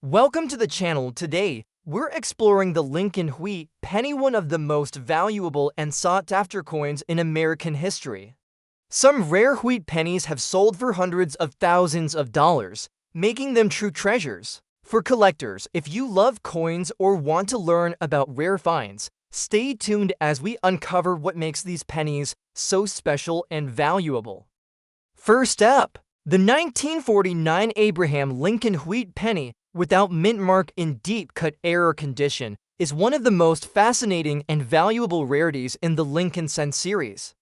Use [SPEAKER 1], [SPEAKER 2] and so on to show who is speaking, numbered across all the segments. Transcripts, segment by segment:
[SPEAKER 1] Welcome to the channel. Today, we're exploring the Lincoln Wheat penny, one of the most valuable and sought-after coins in American history. Some rare wheat pennies have sold for hundreds of thousands of dollars, making them true treasures. For collectors, if you love coins or want to learn about rare finds, stay tuned as we uncover what makes these pennies so special and valuable. First up, the 1949 Abraham Lincoln Wheat penny without mint mark in deep cut error condition is one of the most fascinating and valuable rarities in the Lincoln Cent series.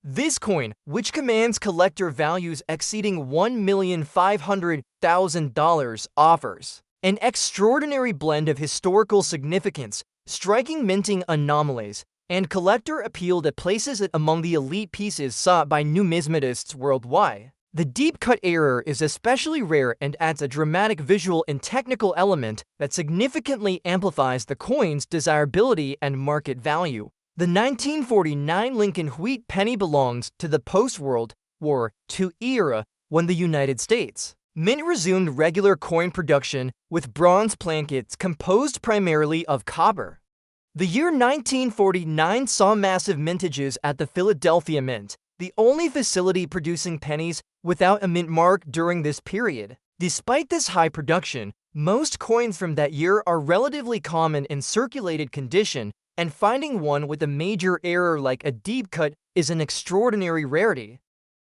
[SPEAKER 1] This coin, which commands collector values exceeding $1,500,000, offers an extraordinary blend of historical significance, striking minting anomalies, and collector appeal that places it among the elite pieces sought by numismatists worldwide. The deep-cut error is especially rare and adds a dramatic visual and technical element that significantly amplifies the coin's desirability and market value. The 1949 Lincoln Wheat penny belongs to the post-World War II era, when the United States Mint resumed regular coin production with bronze plankets composed primarily of copper. The year 1949 saw massive mintages at the Philadelphia Mint, the only facility producing pennies without a mint mark during this period. Despite this high production, most coins from that year are relatively common in circulated condition, and finding one with a major error like a deep cut is an extraordinary rarity.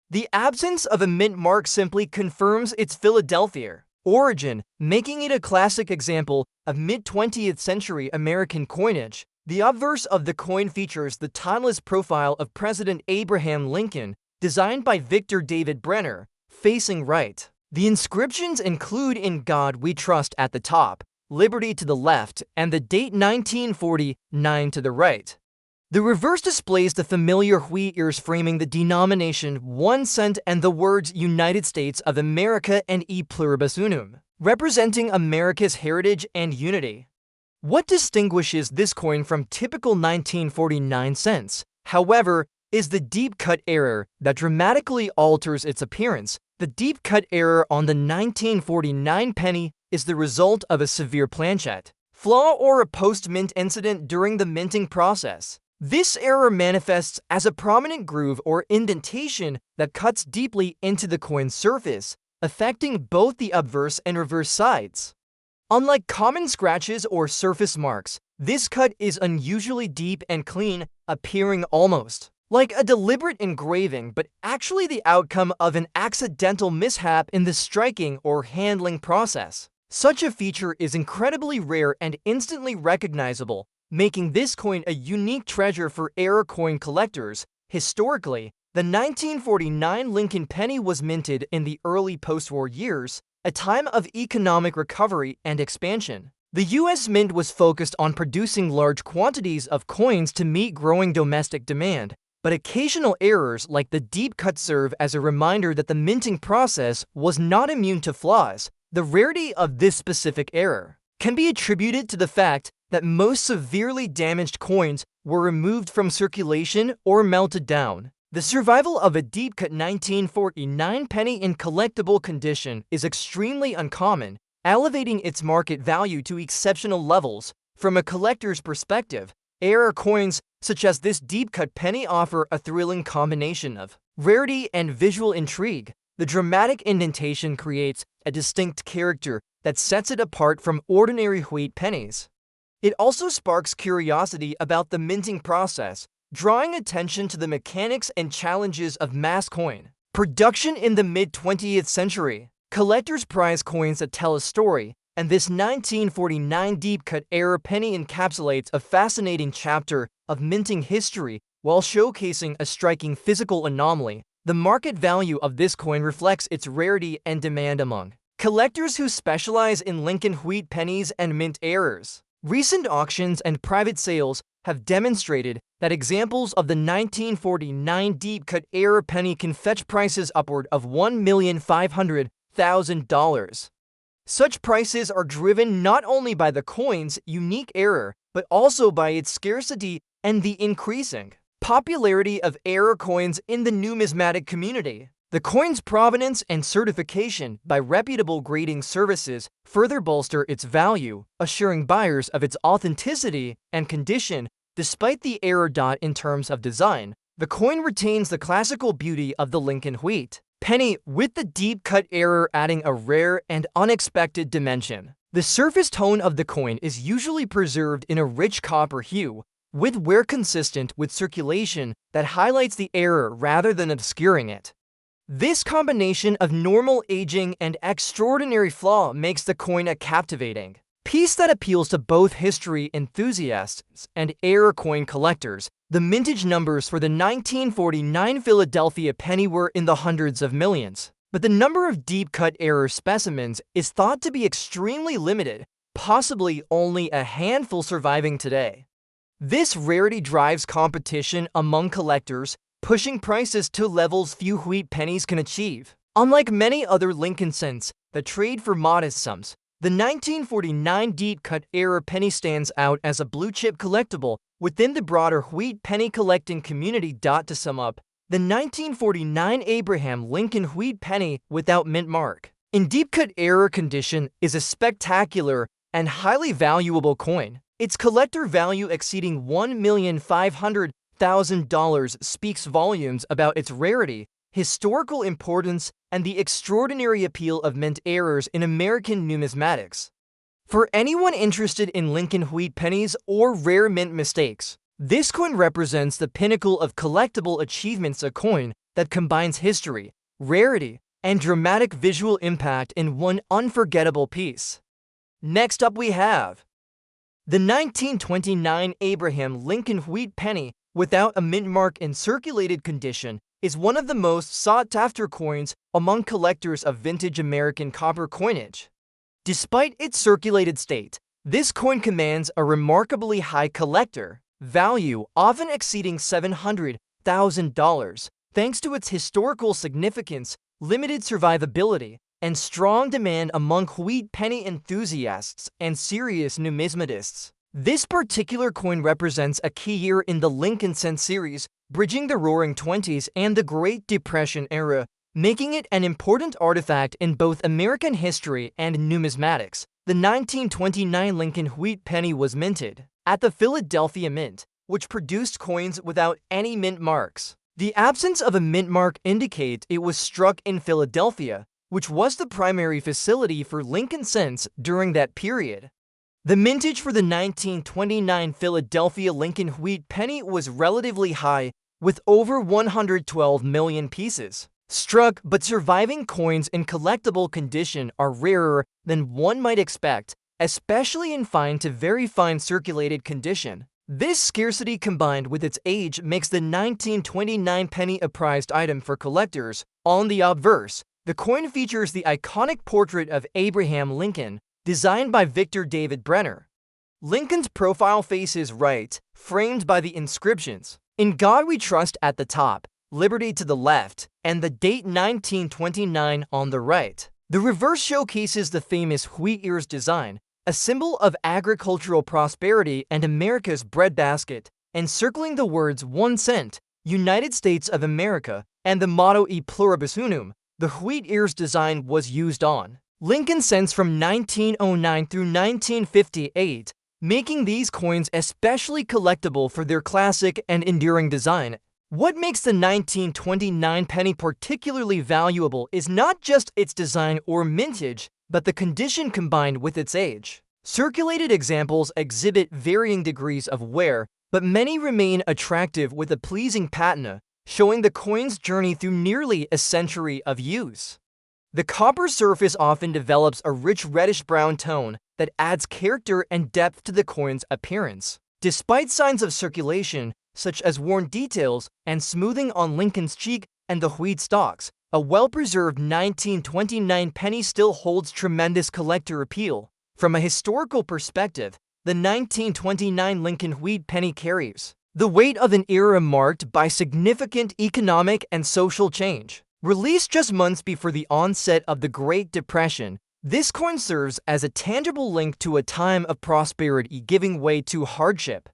[SPEAKER 1] The absence of a mint mark simply confirms its Philadelphia origin, making it a classic example of mid-20th century American coinage. The obverse of the coin features the timeless profile of President Abraham Lincoln, designed by Victor David Brenner, facing right. The inscriptions include "In God We Trust" at the top, "Liberty" to the left, and the date 1949 to the right. The reverse displays the familiar wheat ears framing the denomination 1 cent and the words "United States of America" and "E Pluribus Unum," representing America's heritage and unity. What distinguishes this coin from typical 1949 cents, however, is the deep-cut error that dramatically alters its appearance. The deep-cut error on the 1949 penny is the result of a severe planchet flaw or a post-mint incident during the minting process. This error manifests as a prominent groove or indentation that cuts deeply into the coin's surface, affecting both the obverse and reverse sides. Unlike common scratches or surface marks, this cut is unusually deep and clean, appearing almost like a deliberate engraving, but actually the outcome of an accidental mishap in the striking or handling process. Such a feature is incredibly rare and instantly recognizable, making this coin a unique treasure for error coin collectors. Historically, the 1949 Lincoln penny was minted in the early post-war years, a time of economic recovery and expansion. The U.S. Mint was focused on producing large quantities of coins to meet growing domestic demand, but occasional errors like the deep cut serve as a reminder that the minting process was not immune to flaws. The rarity of this specific error can be attributed to the fact that most severely damaged coins were removed from circulation or melted down. The survival of a deep-cut 1949 penny in collectible condition is extremely uncommon, elevating its market value to exceptional levels. From a collector's perspective, error coins such as this deep-cut penny offer a thrilling combination of rarity and visual intrigue. The dramatic indentation creates a distinct character that sets it apart from ordinary wheat pennies. It also sparks curiosity about the minting process, drawing attention to the mechanics and challenges of mass coin production in the mid-20th century. Collectors prize coins that tell a story, and this 1949 deep-cut error penny encapsulates a fascinating chapter of minting history while showcasing a striking physical anomaly. The market value of this coin reflects its rarity and demand among collectors who specialize in Lincoln Wheat pennies and mint errors. Recent auctions and private sales have demonstrated that examples of the 1949 deep-cut error penny can fetch prices upward of $1,500,000. Such prices are driven not only by the coin's unique error, but also by its scarcity and the increasing popularity of error coins in the numismatic community. The coin's provenance and certification by reputable grading services further bolster its value, assuring buyers of its authenticity and condition. Despite the error. In terms of design, the coin retains the classical beauty of the Lincoln wheat penny, with the deep-cut error adding a rare and unexpected dimension. The surface tone of the coin is usually preserved in a rich copper hue, with wear consistent with circulation that highlights the error rather than obscuring it. This combination of normal aging and extraordinary flaw makes the coin a captivating piece that appeals to both history enthusiasts and error coin collectors. The mintage numbers for the 1949 Philadelphia penny were in the hundreds of millions, but the number of deep-cut error specimens is thought to be extremely limited, possibly only a handful surviving today. This rarity drives competition among collectors, pushing prices to levels few wheat pennies can achieve. Unlike many other Lincoln cents that trade for modest sums, the 1949 deep-cut error penny stands out as a blue-chip collectible within the broader wheat penny collecting community. To sum up, the 1949 Abraham Lincoln wheat penny without mint mark in deep-cut error condition is a spectacular and highly valuable coin. Its collector value exceeding $1,500,000 speaks volumes about its rarity, historical importance, and the extraordinary appeal of mint errors in American numismatics. For anyone interested in Lincoln wheat pennies or rare mint mistakes, this coin represents the pinnacle of collectible achievements, a coin that combines history, rarity, and dramatic visual impact in one unforgettable piece. Next up we have the 1929 Abraham Lincoln wheat penny without a mint mark in circulated condition is one of the most sought-after coins among collectors of vintage American copper coinage. Despite its circulated state, this coin commands a remarkably high collector value, often exceeding $700,000, thanks to its historical significance, limited survivability, and strong demand among wheat penny enthusiasts and serious numismatists. This particular coin represents a key year in the Lincoln cent series, bridging the Roaring Twenties and the Great Depression era, making it an important artifact in both American history and numismatics. The 1929 Lincoln wheat penny was minted at the Philadelphia Mint, which produced coins without any mint marks. The absence of a mint mark indicates it was struck in Philadelphia, which was the primary facility for Lincoln cents during that period. The mintage for the 1929 Philadelphia Lincoln wheat penny was relatively high, with over 112 million pieces struck, but surviving coins in collectible condition are rarer than one might expect, especially in fine to very fine circulated condition. This scarcity combined with its age makes the 1929 penny a prized item for collectors. On the obverse, the coin features the iconic portrait of Abraham Lincoln, designed by Victor David Brenner. Lincoln's profile face is right, framed by the inscriptions, "In God We Trust" at the top, "Liberty" to the left, and the date 1929 on the right. The reverse showcases the famous wheat ears design, a symbol of agricultural prosperity and America's breadbasket, encircling the words 1 cent, United States of America, and the motto E pluribus unum. The wheat ears design was used on Lincoln cents from 1909 through 1958, making these coins especially collectible for their classic and enduring design. What makes the 1929 penny particularly valuable is not just its design or mintage, but the condition combined with its age. Circulated examples exhibit varying degrees of wear, but many remain attractive with a pleasing patina, showing the coin's journey through nearly a century of use. The copper surface often develops a rich reddish-brown tone that adds character and depth to the coin's appearance. Despite signs of circulation, such as worn details and smoothing on Lincoln's cheek and the wheat stalks, a well-preserved 1929 penny still holds tremendous collector appeal. From a historical perspective, the 1929 Lincoln wheat penny carries the weight of an era marked by significant economic and social change. Released just months before the onset of the Great Depression, this coin serves as a tangible link to a time of prosperity giving way to hardship.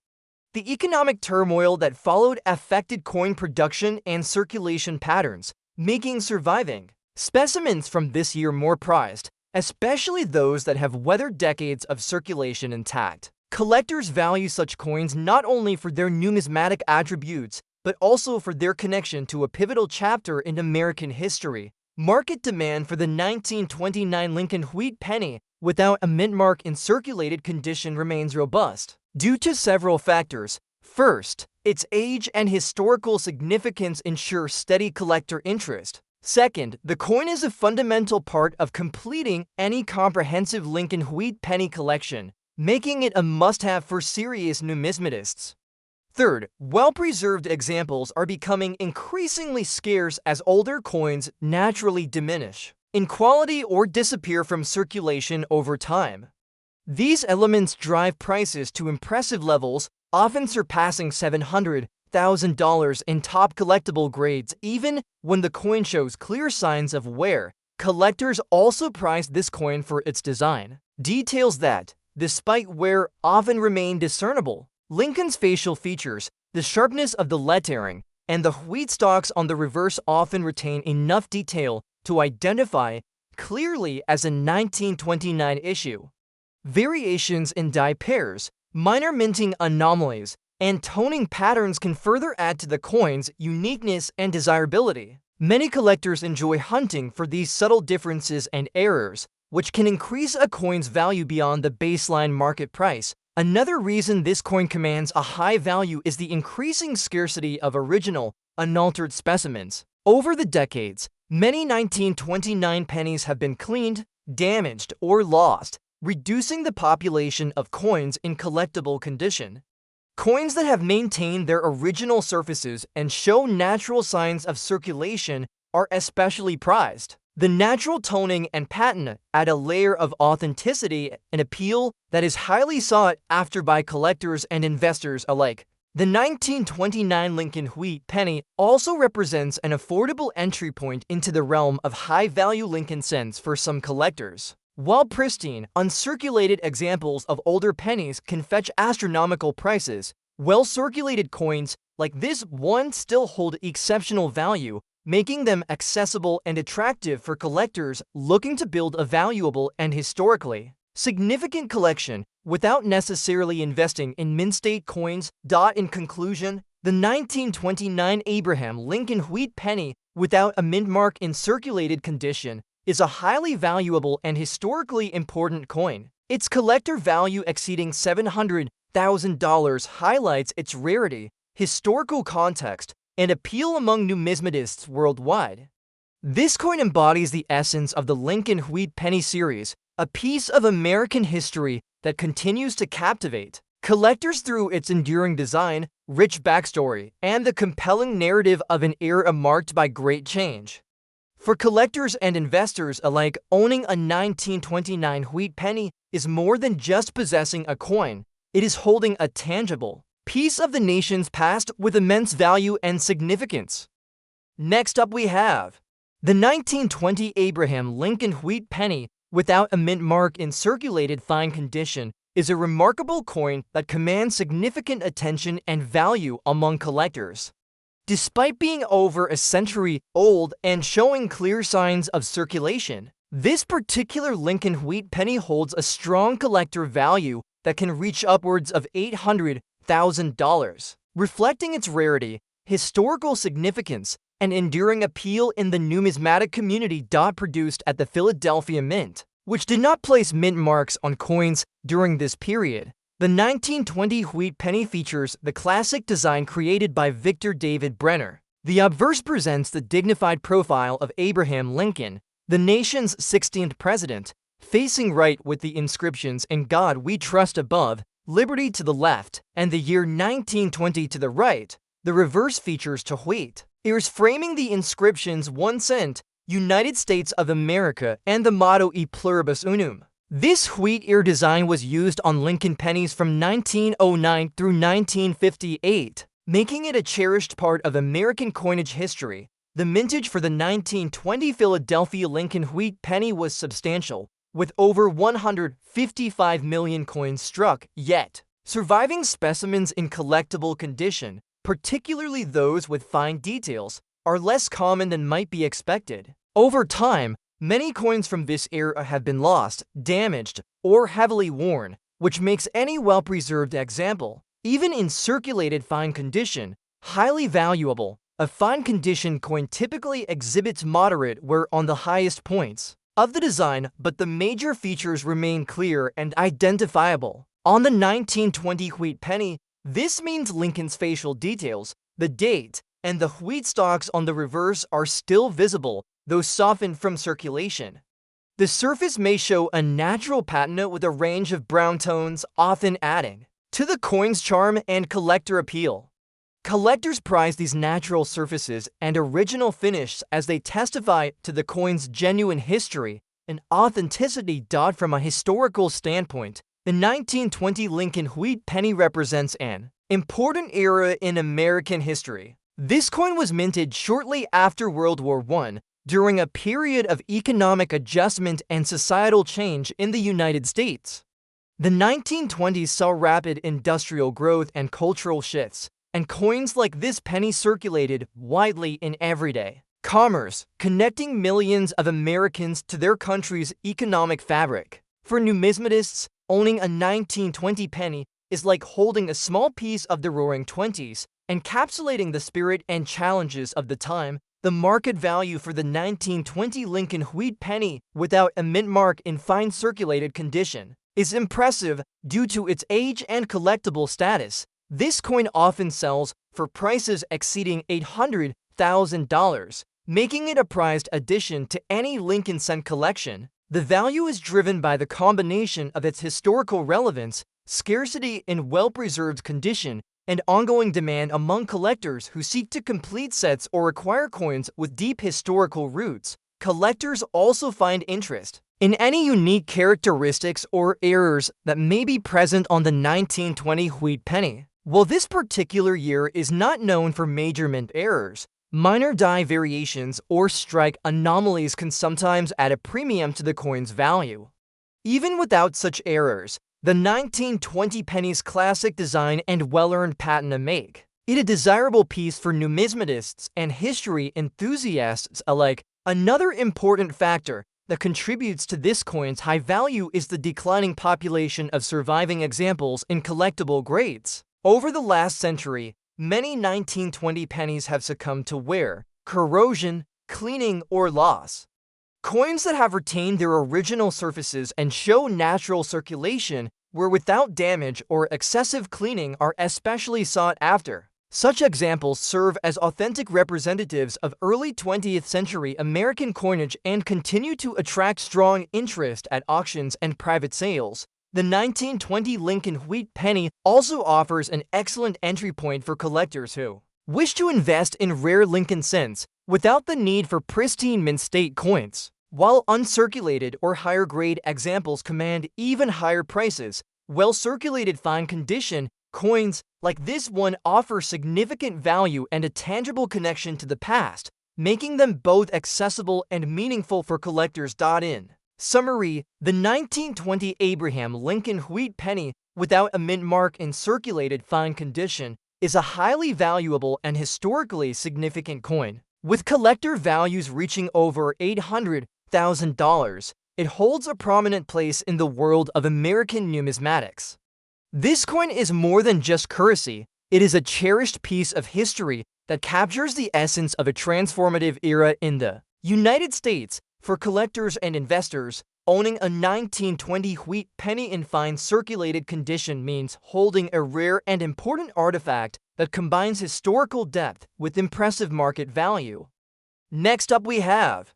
[SPEAKER 1] The economic turmoil that followed affected coin production and circulation patterns, making surviving specimens from this year more prized, especially those that have weathered decades of circulation intact. Collectors value such coins not only for their numismatic attributes, but also for their connection to a pivotal chapter in American history. Market demand for the 1929 Lincoln wheat penny without a mint mark in circulated condition remains robust, due to several factors. First, its age and historical significance ensure steady collector interest. Second, the coin is a fundamental part of completing any comprehensive Lincoln wheat penny collection, making it a must-have for serious numismatists. Third, well-preserved examples are becoming increasingly scarce as older coins naturally diminish in quality or disappear from circulation over time. These elements drive prices to impressive levels, often surpassing $700,000 in top collectible grades even when the coin shows clear signs of wear. Collectors also prize this coin for its design details that, despite wear, often remain discernible. Lincoln's facial features, the sharpness of the lettering, and the wheat stalks on the reverse often retain enough detail to identify clearly as a 1929 issue. Variations in die pairs, minor minting anomalies, and toning patterns can further add to the coin's uniqueness and desirability. Many collectors enjoy hunting for these subtle differences and errors, which can increase a coin's value beyond the baseline market price. Another reason this coin commands a high value is the increasing scarcity of original, unaltered specimens. Over the decades, many 1929 pennies have been cleaned, damaged, or lost, reducing the population of coins in collectible condition. Coins that have maintained their original surfaces and show natural signs of circulation are especially prized. The natural toning and patina add a layer of authenticity and appeal that is highly sought after by collectors and investors alike. The 1929 Lincoln wheat penny also represents an affordable entry point into the realm of high-value Lincoln cents for some collectors. While pristine, uncirculated examples of older pennies can fetch astronomical prices, well-circulated coins like this one still hold exceptional value, making them accessible and attractive for collectors looking to build a valuable and historically significant collection without necessarily investing in mint-state coins. In conclusion, the 1929 Abraham Lincoln wheat penny without a mint mark in circulated condition is a highly valuable and historically important coin. Its collector value exceeding $700,000 highlights its rarity, historical context, and appeal among numismatists worldwide. This coin embodies the essence of the Lincoln wheat penny series, a piece of American history that continues to captivate collectors through its enduring design, rich backstory, and the compelling narrative of an era marked by great change. For collectors and investors alike, owning a 1929 wheat penny is more than just possessing a coin. It is holding a tangible piece of the nation's past with immense value and significance. Next up we have the 1920 Abraham Lincoln wheat penny without a mint mark in circulated fine condition is a remarkable coin that commands significant attention and value among collectors. Despite being over a century old and showing clear signs of circulation, this particular Lincoln wheat penny holds a strong collector value that can reach upwards of $800,000, reflecting its rarity, historical significance, and enduring appeal in the numismatic community. Produced at the Philadelphia Mint, which did not place mint marks on coins during this period. The 1920 wheat penny features the classic design created by Victor David Brenner. The obverse presents the dignified profile of Abraham Lincoln, the nation's 16th president, facing right with the inscriptions "In God We Trust" above, "Liberty" to the left, and the year 1920 to the right. The reverse features two wheat ears framing the inscriptions 1 cent, United States of America, and the motto "E pluribus unum." This wheat ear design was used on Lincoln pennies from 1909 through 1958, making it a cherished part of American coinage history. The mintage for the 1920 Philadelphia Lincoln wheat penny was substantial, with over 155 million coins struck, yet surviving specimens in collectible condition, particularly those with fine details, are less common than might be expected. Over time, many coins from this era have been lost, damaged, or heavily worn, which makes any well-preserved example, even in circulated fine condition, highly valuable. A fine condition coin typically exhibits moderate wear on the highest points of the design, but the major features remain clear and identifiable. On the 1920 wheat penny, this means Lincoln's facial details, the date, and the wheat stalks on the reverse are still visible, though softened from circulation. The surface may show a natural patina with a range of brown tones, often adding to the coin's charm and collector appeal. Collectors prize these natural surfaces and original finish as they testify to the coin's genuine history and authenticity. From a historical standpoint, the 1920 Lincoln wheat penny represents an important era in American history. This coin was minted shortly after World War I, during a period of economic adjustment and societal change in the United States. The 1920s saw rapid industrial growth and cultural shifts, and coins like this penny circulated widely in everyday commerce, connecting millions of Americans to their country's economic fabric. For numismatists, owning a 1920 penny is like holding a small piece of the Roaring Twenties, encapsulating the spirit and challenges of the time. The market value for the 1920 Lincoln wheat penny, without a mint mark in fine circulated condition, is impressive due to its age and collectible status. This coin often sells for prices exceeding $800,000, making it a prized addition to any Lincoln cent collection. The value is driven by the combination of its historical relevance, scarcity in well-preserved condition, and ongoing demand among collectors who seek to complete sets or acquire coins with deep historical roots. Collectors also find interest in any unique characteristics or errors that may be present on the 1920 wheat penny. While this particular year is not known for major mint errors, minor die variations or strike anomalies can sometimes add a premium to the coin's value. Even without such errors, the 1920 penny's classic design and well-earned patina make it a desirable piece for numismatists and history enthusiasts alike. Another important factor that contributes to this coin's high value is the declining population of surviving examples in collectible grades. Over the last century, many 1920 pennies have succumbed to wear, corrosion, cleaning, or loss. Coins that have retained their original surfaces and show natural circulation were without damage or excessive cleaning are especially sought after. Such examples serve as authentic representatives of early 20th century American coinage and continue to attract strong interest at auctions and private sales. The 1920 Lincoln wheat penny also offers an excellent entry point for collectors who wish to invest in rare Lincoln cents without the need for pristine mint state coins. While uncirculated or higher-grade examples command even higher prices, well-circulated fine condition coins like this one offer significant value and a tangible connection to the past, making them both accessible and meaningful for collectors. In summary, the 1920 Abraham Lincoln wheat penny, without a mint mark in circulated fine condition, is a highly valuable and historically significant coin. With collector values reaching over $800,000, it holds a prominent place in the world of American numismatics. This coin is more than just currency, it is a cherished piece of history that captures the essence of a transformative era in the United States. For collectors and investors, owning a 1920 wheat penny in fine circulated condition means holding a rare and important artifact that combines historical depth with impressive market value. Next up we have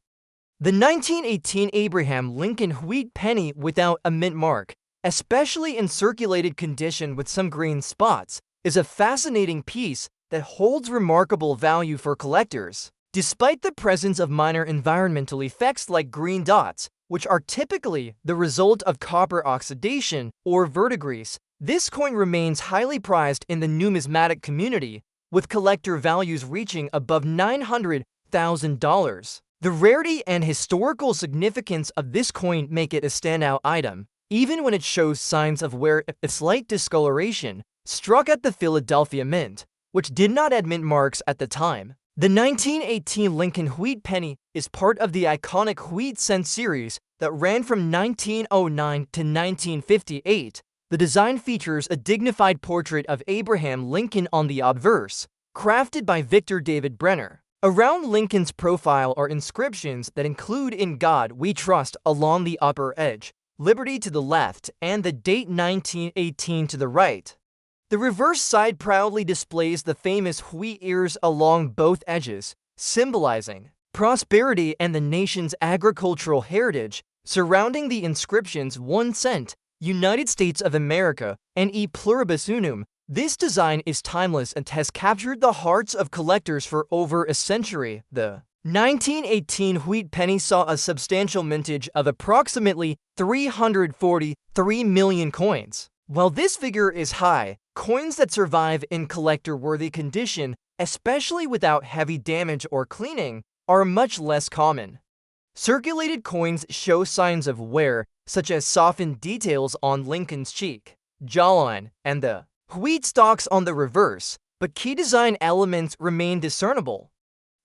[SPEAKER 1] the 1918 Abraham Lincoln wheat penny without a mint mark, especially in circulated condition with some green spots, is a fascinating piece that holds remarkable value for collectors. Despite the presence of minor environmental effects like green dots, which are typically the result of copper oxidation or verdigris, this coin remains highly prized in the numismatic community, with collector values reaching above $900,000. The rarity and historical significance of this coin make it a standout item, even when it shows signs of wear. A slight discoloration struck at the Philadelphia Mint, which did not add mint marks at the time. The 1918 Lincoln Wheat Penny is part of the iconic Wheat Cent series that ran from 1909 to 1958. The design features a dignified portrait of Abraham Lincoln on the obverse, crafted by Victor David Brenner. Around Lincoln's profile are inscriptions that include "In God We Trust" along the upper edge, "Liberty" to the left, and the date 1918 to the right. The reverse side proudly displays the famous wheat ears along both edges, symbolizing prosperity and the nation's agricultural heritage. Surrounding the inscriptions 1 cent, United States of America, and E pluribus unum, this design is timeless and has captured the hearts of collectors for over a century. The 1918 Wheat Penny saw a substantial mintage of approximately 343 million coins. While this figure is high, coins that survive in collector-worthy condition, especially without heavy damage or cleaning, are much less common. Circulated coins show signs of wear, such as softened details on Lincoln's cheek, jawline, and the wheat stalks on the reverse, but key design elements remain discernible.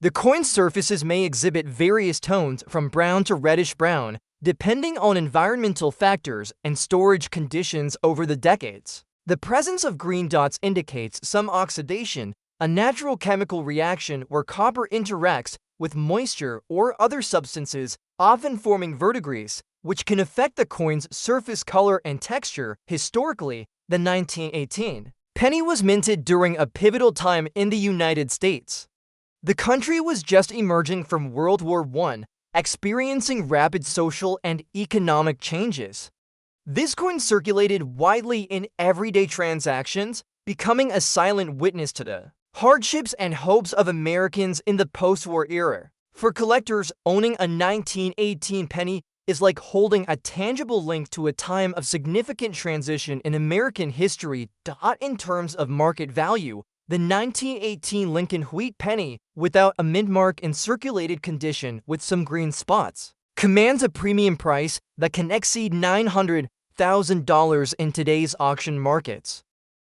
[SPEAKER 1] The coin's surfaces may exhibit various tones from brown to reddish-brown, depending on environmental factors and storage conditions over the decades. The presence of green dots indicates some oxidation, a natural chemical reaction where copper interacts with moisture or other substances, often forming verdigris, which can affect the coin's surface color and texture. Historically, the 1918 penny was minted during a pivotal time in the United States. The country was just emerging from World War I, experiencing rapid social and economic changes. This coin circulated widely in everyday transactions, becoming a silent witness to the hardships and hopes of Americans in the post-war era. For collectors, owning a 1918 penny is like holding a tangible link to a time of significant transition in American history. In terms of market value, the 1918 Lincoln Wheat Penny, without a mint mark in circulated condition with some green spots, commands a premium price that can exceed $900,000 in today's auction markets.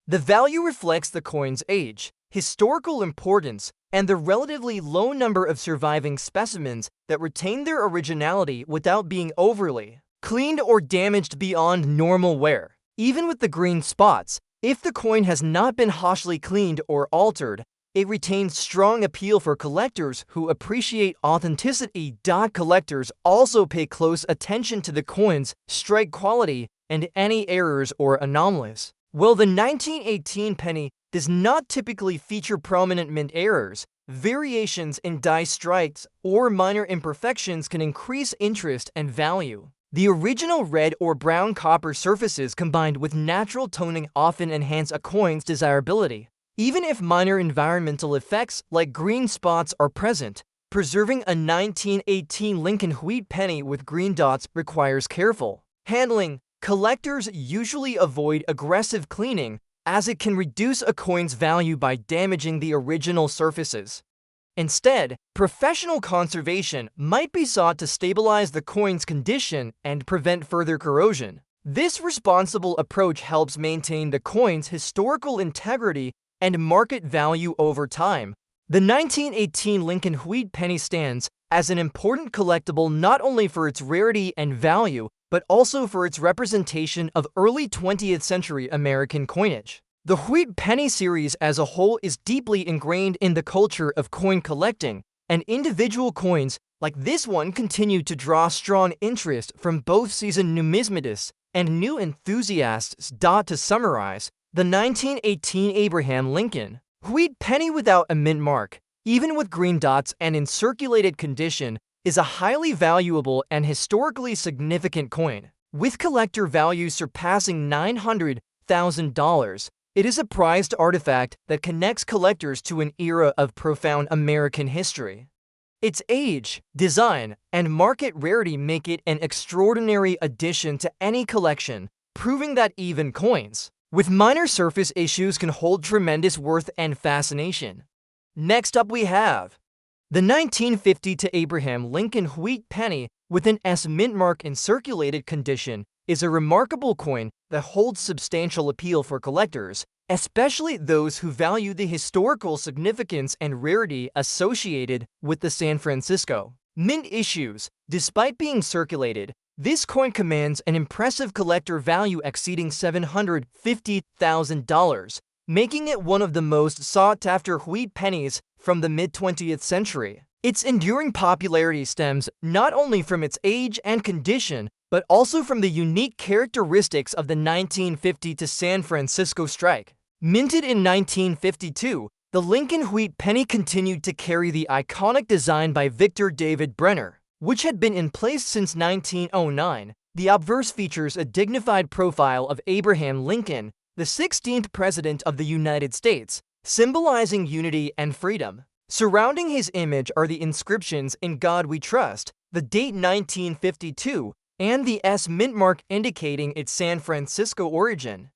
[SPEAKER 1] The value reflects the coin's age, historical importance, and the relatively low number of surviving specimens that retain their originality without being overly cleaned or damaged beyond normal wear. Even with the green spots, if the coin has not been harshly cleaned or altered, it retains strong appeal for collectors who appreciate authenticity. Collectors also pay close attention to the coin's strike quality and any errors or anomalies. While the 1918 penny does not typically feature prominent mint errors, variations in die strikes or minor imperfections can increase interest and value. The original red or brown copper surfaces combined with natural toning often enhance a coin's desirability. Even if minor environmental effects like green spots are present, preserving a 1918 Lincoln Wheat Penny with green dots requires careful handling. Collectors usually avoid aggressive cleaning, as it can reduce a coin's value by damaging the original surfaces. Instead, professional conservation might be sought to stabilize the coin's condition and prevent further corrosion. This responsible approach helps maintain the coin's historical integrity and market value over time. The 1918 Lincoln Wheat Penny stands as an important collectible not only for its rarity and value, but also for its representation of early 20th century American coinage. The Wheat Penny series as a whole is deeply ingrained in the culture of coin collecting, and individual coins like this one continue to draw strong interest from both seasoned numismatists and new enthusiasts. To summarize, the 1918 Abraham Lincoln Wheat Penny without a mint mark, even with green dots and in circulated condition, is a highly valuable and historically significant coin. With collector value surpassing $900,000, it is a prized artifact that connects collectors to an era of profound American history. Its age, design, and market rarity make it an extraordinary addition to any collection, proving that even coins with minor surface issues can hold tremendous worth and fascination. Next up we have the 1950 to Abraham Lincoln Wheat Penny with an S mint mark in circulated condition is a remarkable coin that holds substantial appeal for collectors. especially those who value the historical significance and rarity associated with the San Francisco Mint issues. Despite being circulated, this coin commands an impressive collector value exceeding $750,000, making it one of the most sought-after wheat pennies from the mid-20th century. Its enduring popularity stems not only from its age and condition, but also from the unique characteristics of the 1950 to San Francisco strike. Minted in 1952, the Lincoln Wheat Penny continued to carry the iconic design by Victor David Brenner, which had been in place since 1909. The obverse features a dignified profile of Abraham Lincoln, the 16th President of the United States, symbolizing unity and freedom. Surrounding his image are the inscriptions "In God We Trust," the date 1952, and the S mint mark indicating its San Francisco origin.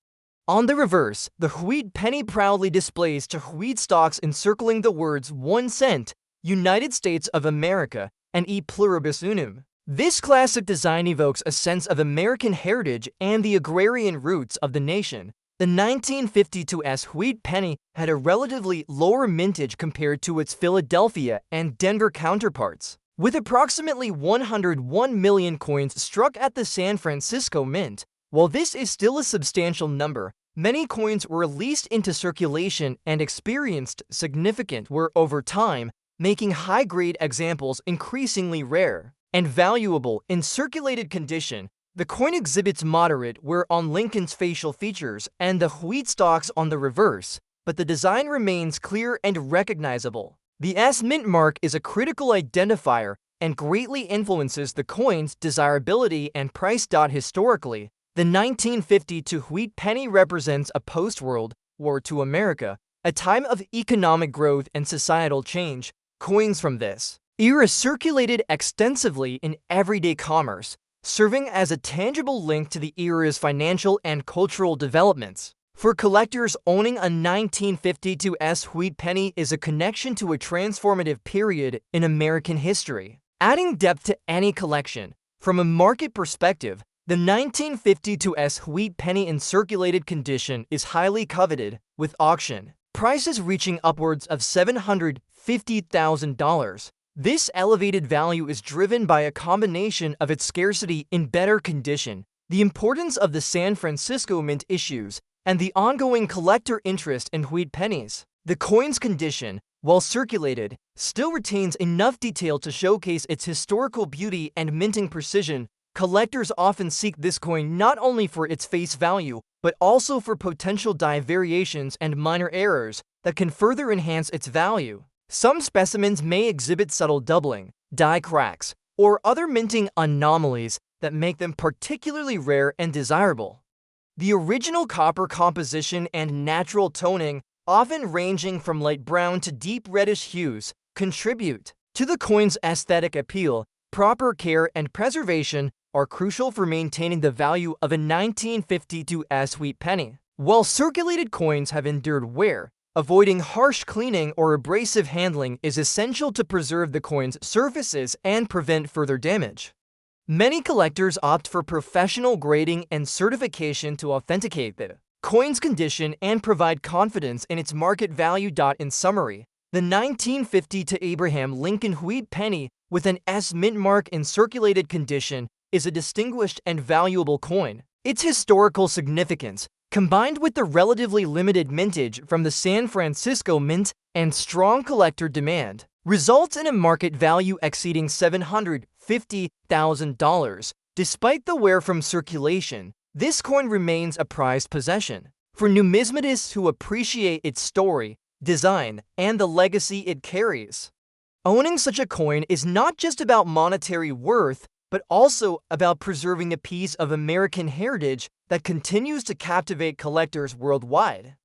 [SPEAKER 1] On the reverse, the wheat penny proudly displays two wheat stalks encircling the words 1 cent, United States of America, and E pluribus unum. This classic design evokes a sense of American heritage and the agrarian roots of the nation. The 1952 wheat penny had a relatively lower mintage compared to its Philadelphia and Denver counterparts, with approximately 101 million coins struck at the San Francisco Mint. While this is still a substantial number, many coins were released into circulation and experienced significant wear over time, making high-grade examples increasingly rare and valuable. In circulated condition, the coin exhibits moderate wear on Lincoln's facial features and the wheat stalks on the reverse, but the design remains clear and recognizable. The S mint mark is a critical identifier and greatly influences the coin's desirability and price. Historically, the 1952 wheat penny represents a post-World War II America, a time of economic growth and societal change. Coins from this era circulated extensively in everyday commerce, serving as a tangible link to the era's financial and cultural developments. For collectors, owning a 1952 wheat penny is a connection to a transformative period in American history, adding depth to any collection. From a market perspective, the 1952 wheat penny in circulated condition is highly coveted, with auction prices reaching upwards of $750,000. This elevated value is driven by a combination of its scarcity in better condition, the importance of the San Francisco Mint issues, and the ongoing collector interest in wheat pennies. The coin's condition, while circulated, still retains enough detail to showcase its historical beauty and minting precision. Collectors often seek this coin not only for its face value, but also for potential die variations and minor errors that can further enhance its value. Some specimens may exhibit subtle doubling, die cracks, or other minting anomalies that make them particularly rare and desirable. The original copper composition and natural toning, often ranging from light brown to deep reddish hues, contribute to the coin's aesthetic appeal. Proper care and preservation are crucial for maintaining the value of a 1952 wheat penny. While circulated coins have endured wear, avoiding harsh cleaning or abrasive handling is essential to preserve the coin's surfaces and prevent further damage. Many collectors opt for professional grading and certification to authenticate the coin's condition and provide confidence in its market value. In summary, the 1950 Abraham Lincoln wheat penny with an S mint mark in circulated condition is a distinguished and valuable coin. Its historical significance, combined with the relatively limited mintage from the San Francisco Mint and strong collector demand, results in a market value exceeding $750,000. Despite the wear from circulation, this coin remains a prized possession. For numismatists who appreciate its story, design, and the legacy it carries, owning such a coin is not just about monetary worth, but also about preserving a piece of American heritage that continues to captivate collectors worldwide.